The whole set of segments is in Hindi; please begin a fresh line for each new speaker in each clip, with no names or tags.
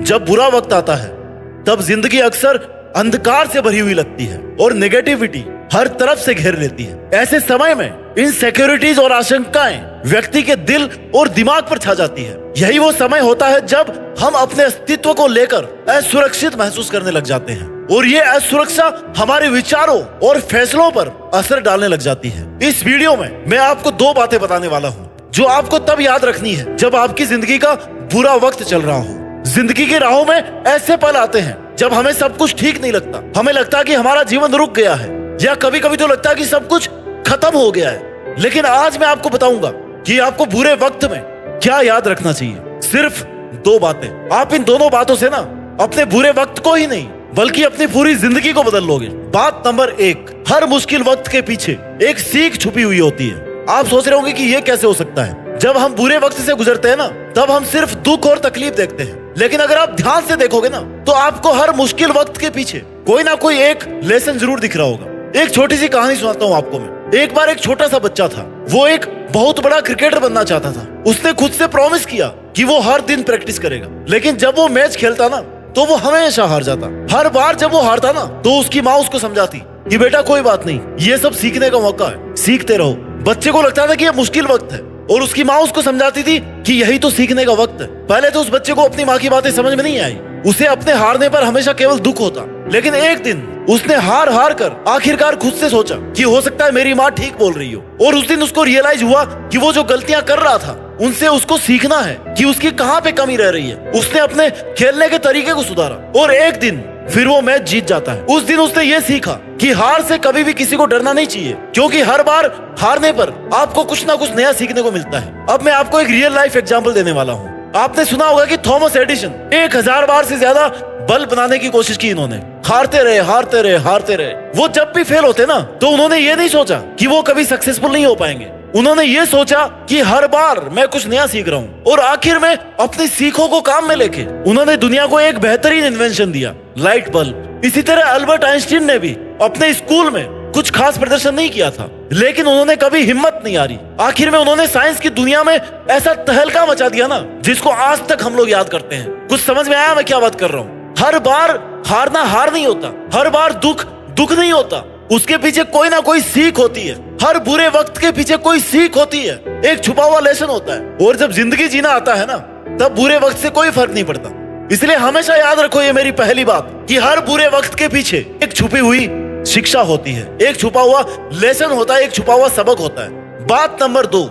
जब बुरा वक्त आता है तब जिंदगी अक्सर अंधकार से भरी हुई लगती है और नेगेटिविटी हर तरफ से घेर लेती है। ऐसे समय में इनसिक्योरिटीज और आशंकाएं व्यक्ति के दिल और दिमाग पर छा जाती है। यही वो समय होता है जब हम अपने अस्तित्व को लेकर असुरक्षित महसूस करने लग जाते हैं और ये असुरक्षा हमारे विचारों और फैसलों पर असर डालने लग जाती है। इस वीडियो में मैं आपको 2 बातें बताने वाला हूँ जो आपको तब याद रखनी है जब आपकी जिंदगी का बुरा वक्त चल रहा हो। जिंदगी की राहों में ऐसे पल आते हैं जब हमें सब कुछ ठीक नहीं लगता, हमें लगता है कि हमारा जीवन रुक गया है या कभी कभी तो लगता है कि सब कुछ खत्म हो गया है। लेकिन आज मैं आपको बताऊंगा कि आपको बुरे वक्त में क्या याद रखना चाहिए। सिर्फ 2 बातें। आप इन दोनों बातों से ना अपने बुरे वक्त को ही नहीं बल्कि अपनी पूरी जिंदगी को बदल लोगे। बात नंबर 1, हर मुश्किल वक्त के पीछे एक सीख छुपी हुई होती है। आप सोच रहे होंगे कि ये कैसे हो सकता है। जब हम बुरे वक्त से गुजरते हैं ना तब हम सिर्फ दुख और तकलीफ देखते हैं, लेकिन अगर आप ध्यान से देखोगे ना तो आपको हर मुश्किल वक्त के पीछे कोई ना कोई एक लेसन जरूर दिख रहा होगा। एक छोटी सी कहानी सुनाता हूँ आपको मैं। एक बार एक छोटा सा बच्चा था, वो एक बहुत बड़ा क्रिकेटर बनना चाहता था। उसने खुद से प्रॉमिस किया कि वो हर दिन प्रैक्टिस करेगा, लेकिन जब वो मैच खेलता ना तो वो हमेशा हार जाता। हर बार जब वो हारता ना तो उसकी माँ उसको समझाती कि बेटा कोई बात नहीं, ये सब सीखने का मौका है, सीखते रहो। बच्चे को लगता था कि ये मुश्किल वक्त है और उसकी माँ उसको समझाती थी कि यही तो सीखने का वक्त है। पहले तो उस बच्चे को अपनी माँ की बातें समझ में नहीं आई, उसे अपने हारने पर हमेशा केवल दुख होता। लेकिन एक दिन उसने हार हार कर आखिरकार खुद से सोचा कि हो सकता है मेरी माँ ठीक बोल रही हो, और उस दिन उसको रियलाइज हुआ कि वो जो गलतियां कर रहा था उनसे उसको सीखना है कि उसकी कहाँ पे कमी रह रही है। उसने अपने खेलने के तरीके को सुधारा और एक दिन फिर वो मैच जीत जाता है। उस दिन उसने ये सीखा कि हार से कभी भी किसी को डरना नहीं चाहिए, क्योंकि हर बार हारने पर आपको कुछ ना कुछ नया सीखने को मिलता है। अब मैं आपको एक रियल लाइफ एग्जांपल देने वाला हूँ। आपने सुना होगा कि थॉमस एडिसन 1000 बार से ज्यादा बल्ब बनाने की कोशिश की इन्होंने। हारते रहे हारते रहे हारते रहे। वो जब भी फेल होते ना तो उन्होंने ये नहीं सोचा कि वो कभी सक्सेसफुल नहीं हो पाएंगे। उन्होंने ये सोचा कि हर बार मैं कुछ नया सीख रहा हूँ, और आखिर में अपनी सीखों को काम में लेके उन्होंने दुनिया को एक बेहतरीन इन्वेंशन दिया, लाइट बल्ब। इसी तरह अल्बर्ट आइंस्टीन ने भी अपने स्कूल में कुछ खास प्रदर्शन नहीं किया था, लेकिन उन्होंने कभी हिम्मत नहीं हारी। आखिर में उन्होंने साइंस की दुनिया में ऐसा तहलका मचा दिया ना जिसको आज तक हम लोग याद करते हैं। कुछ समझ में आया मैं क्या बात कर रहा हूँ? हर बार हारना हार नहीं होता, हर बार दुख दुख नहीं होता, उसके पीछे कोई ना कोई सीख होती है। हर बुरे वक्त के पीछे कोई सीख होती है, एक छुपा हुआ लेसन होता है। और जब जिंदगी जीना आता है ना तब बुरे वक्त से कोई फर्क नहीं पड़ता। इसलिए हमेशा याद रखो ये मेरी पहली बात कि हर बुरे वक्त के पीछे एक छुपी हुई शिक्षा होती है, एक छुपा हुआ लेसन होता है, एक छुपा हुआ सबक होता है। बात नंबर 2,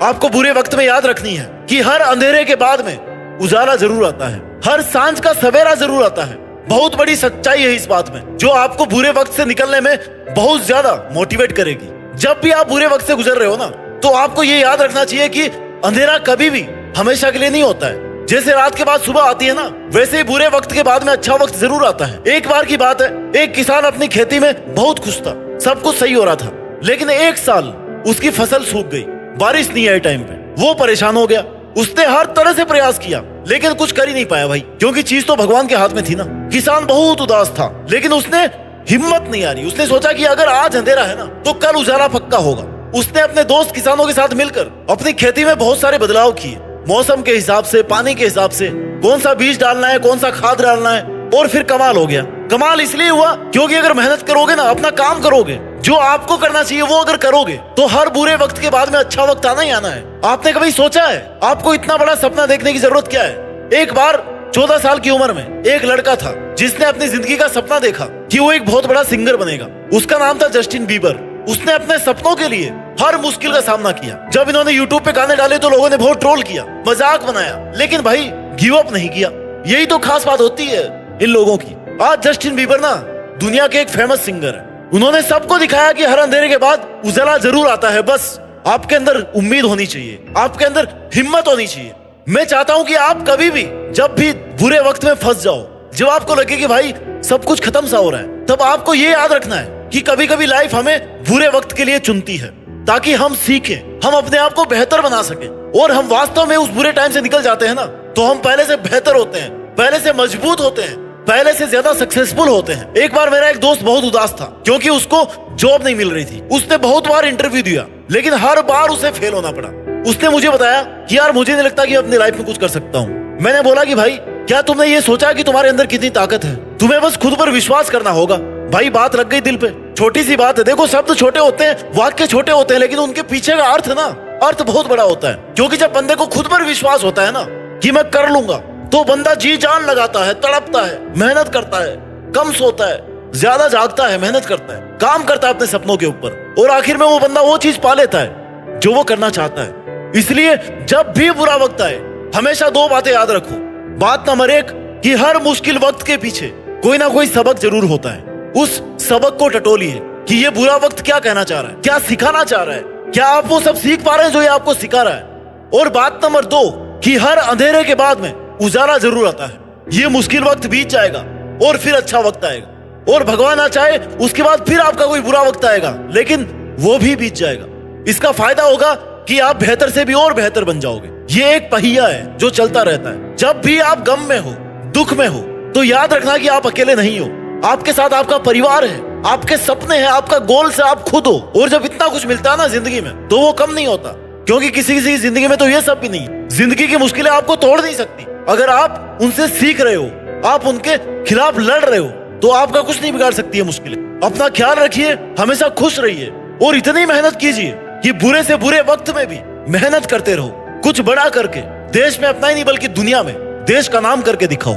आपको बुरे वक्त में याद रखनी है कि हर अंधेरे के बाद में उजाला जरूर आता है, हर सांझ का सवेरा जरूर आता है। बहुत बड़ी सच्चाई है इस बात में जो आपको बुरे वक्त से निकलने में बहुत ज्यादा मोटिवेट करेगी। जब भी आप बुरे वक्त से गुजर रहे हो ना तो आपको ये याद रखना चाहिए कि अंधेरा कभी भी हमेशा के लिए नहीं होता है। जैसे रात के बाद सुबह आती है ना, वैसे ही बुरे वक्त के बाद में अच्छा वक्त जरूर आता है। एक बार की बात है, एक किसान अपनी खेती में बहुत खुश था, सब कुछ सही हो रहा था, लेकिन एक साल उसकी फसल सूख गई, बारिश नहीं आई टाइम पे। वो परेशान हो गया, उसने हर तरह से प्रयास किया लेकिन कुछ कर ही नहीं पाया भाई, क्योंकि चीज तो भगवान के हाथ में थी ना। किसान बहुत उदास था, लेकिन उसने हिम्मत नहीं हारी। उसने सोचा कि अगर आज अंधेरा है ना तो कल उजाला पक्का होगा। उसने अपने दोस्त किसानों के साथ मिलकर अपनी खेती में बहुत सारे बदलाव किए, मौसम के हिसाब से, पानी के हिसाब से, कौन सा बीज डालना है, कौन सा खाद डालना है। और फिर कमाल हो गया। कमाल इसलिए हुआ क्योंकि अगर मेहनत करोगे ना, अपना काम करोगे, जो आपको करना चाहिए वो अगर करोगे तो हर बुरे वक्त के बाद में अच्छा वक्त आना ही आना है। आपने कभी सोचा है आपको इतना बड़ा सपना देखने की जरूरत क्या है? एक बार 14 साल की उम्र में एक लड़का था जिसने अपनी जिंदगी का सपना देखा कि वो एक बहुत बड़ा सिंगर बनेगा। उसका नाम था जस्टिन बीबर। उसने अपने सपनों के लिए हर मुश्किल का सामना किया। जब इन्होंने यूट्यूब पे गाने डाले तो लोगों ने बहुत ट्रोल किया, मजाक बनाया, लेकिन भाई गिव अप नहीं किया। यही तो खास बात होती है इन लोगों की। आज जस्टिन बीबर ना दुनिया के एक फेमस सिंगर है। उन्होंने सबको दिखाया कि हर अंधेरे के बाद उजाला जरूर आता है, बस आपके अंदर उम्मीद होनी चाहिए, आपके अंदर हिम्मत होनी चाहिए। मैं चाहता हूं कि आप कभी भी जब भी बुरे वक्त में फंस जाओ, जब आपको लगे कि भाई सब कुछ खत्म सा हो रहा है, तब आपको ये याद रखना है कि कभी कभी लाइफ हमें बुरे वक्त के लिए चुनती है ताकि हम सीखें, हम अपने आप को बेहतर बना सकें। और हम वास्तव में उस बुरे टाइम से निकल जाते हैं ना तो हम पहले से बेहतर होते हैं, पहले से मजबूत होते हैं, पहले से ज्यादा सक्सेसफुल होते हैं। एक बार मेरा एक दोस्त बहुत उदास था क्योंकि उसको जॉब नहीं मिल रही थी। उसने बहुत बार इंटरव्यू दिया लेकिन हर बार उसे फेल होना पड़ा। उसने मुझे बताया कि यार मुझे नहीं लगता कि मैं अपनी लाइफ में कुछ कर सकता हूँ। मैंने बोला कि भाई क्या तुमने ये सोचा कि तुम्हारे अंदर कितनी ताकत है? तुम्हें बस खुद पर विश्वास करना होगा। भाई बात लग गई दिल पे। छोटी सी बात है, देखो शब्द छोटे होते हैं, वाक्य छोटे होते हैं, लेकिन उनके पीछे का अर्थ ना, अर्थ बहुत बड़ा होता है। क्योंकि जब बंदे को खुद पर विश्वास होता है ना कि मैं कर लूंगा, तो बंदा जी जान लगाता है, तड़पता है, मेहनत करता है, कम सोता है, ज्यादा जागता है, मेहनत करता है, काम करता है अपने सपनों के ऊपर, और आखिर में वो बंदा वो चीज पा लेता है जो वो करना चाहता है। इसलिए जब भी बुरा वक्त आए, हमेशा दो बातें याद रखो। बात नंबर 1 कि हर मुश्किल वक्त के पीछे कोई ना कोई सबक जरूर होता है। उस सबक को टटोलिए कि ये बुरा वक्त क्या कहना चाह रहा है, क्या सिखाना चाह रहा है, क्या आप वो सब सीख पा रहे हैं जो ये आपको सिखा रहा है। और बात नंबर 2 कि हर अंधेरे के बाद में उजाला जरूर आता है। ये मुश्किल वक्त बीत जाएगा और फिर अच्छा वक्त आएगा, और भगवान ना चाहे उसके बाद फिर आपका कोई बुरा वक्त आएगा, लेकिन वो भी बीत जाएगा। इसका फायदा होगा कि आप बेहतर से भी और बेहतर बन जाओगे। ये एक पहिया है जो चलता रहता है। जब भी आप गम में हो, दुख में हो, तो याद रखना कि आप अकेले नहीं हो। आपके साथ आपका परिवार है, आपके सपने हैं, आपका गोल से आप खुद हो। और जब इतना कुछ मिलता है ना जिंदगी में, तो वो कम नहीं होता, क्योंकि किसी किसी की जिंदगी में तो ये सब भी नहीं है। जिंदगी की मुश्किलें आपको तोड़ नहीं सकती। अगर आप उनसे सीख रहे हो, आप उनके खिलाफ लड़ रहे हो, तो आपका कुछ नहीं बिगाड़ सकती है मुश्किलें। अपना ख्याल रखिए, हमेशा खुश रहिए, और इतनी मेहनत कीजिए कि बुरे से बुरे वक्त में भी मेहनत करते रहो। कुछ बड़ा करके देश में अपना ही नहीं बल्कि दुनिया में देश का नाम करके दिखाओ।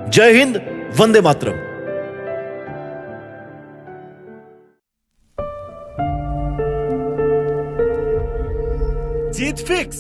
जय हिंद, वंदे मातरम।
जीत फिक्स।